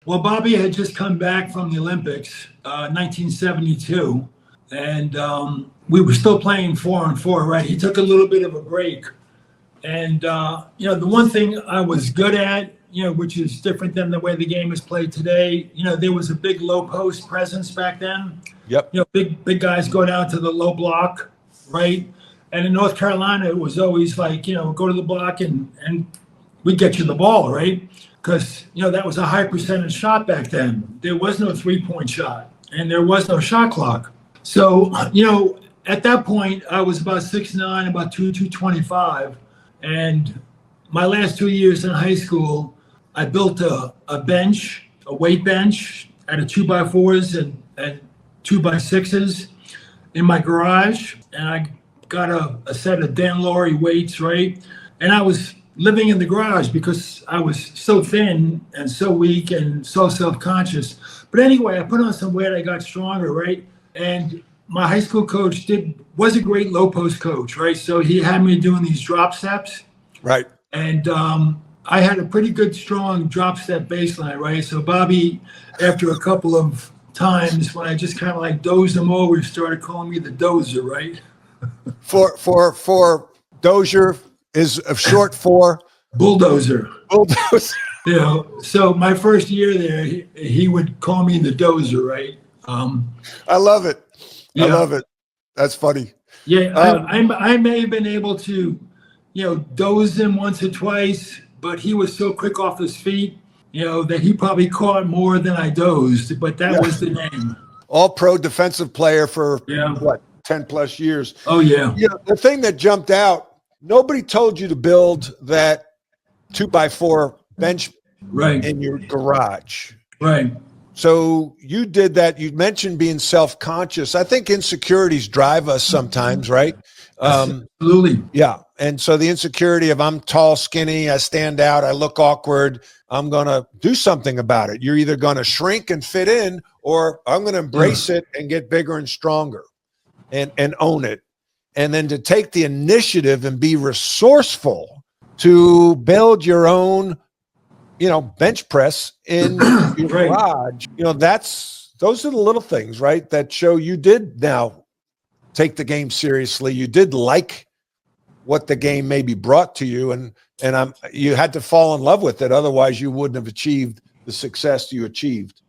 Well, Bobby had just come back from the Olympics, 1972, and we were still playing 4-on-4, right? He took a little bit of a break. And, the one thing I was good at, which is different than the way the game is played today, there was a big low post presence back then. Yep. Big guys go down to the low block, right? And in North Carolina, it was always like, go to the block and we'd get you the ball, right? Because, that was a high percentage shot back then. There was no 3-point shot and there was no shot clock. So, at that point, I was about 6'9", about 225. And my last 2 years in high school, I built a bench, a weight bench out of 2x4s and 2x6s in my garage. And I got a set of Dan Laurie weights, right? And I was living in the garage because I was so thin and so weak and so self-conscious. But anyway, I put on some weight, I got stronger, right? And my high school coach was a great low post coach, right? So he had me doing these drop steps. Right. And I had a pretty good, strong drop step baseline, right? So Bobby, after a couple of times when I just kind of like dozed him over, started calling me the Dozer, right? For Dozer is short for bulldozer. Bulldozer. So my first year there, he would call me the Dozer, right? I love it. Yeah. I love it. That's funny. Yeah, I may have been able to, doze him once or twice, but he was so quick off his feet, that he probably caught more than I dozed. But that was the game. All pro defensive player for 10 plus years. Oh yeah. The thing that jumped out, nobody told you to build that 2x4 bench in your garage. Right. So you did that. You mentioned being self-conscious. I think insecurities drive us sometimes, right? Absolutely. Yeah. And so the insecurity of I'm tall, skinny, I stand out, I look awkward, I'm going to do something about it. You're either going to shrink and fit in, or I'm going to embrace it and get bigger and stronger and own it. And then to take the initiative and be resourceful to build your own, bench press in your garage. Those are the little things, right, that show you did now take the game seriously. You did like what the game maybe brought to you, and you had to fall in love with it. Otherwise, you wouldn't have achieved the success you achieved.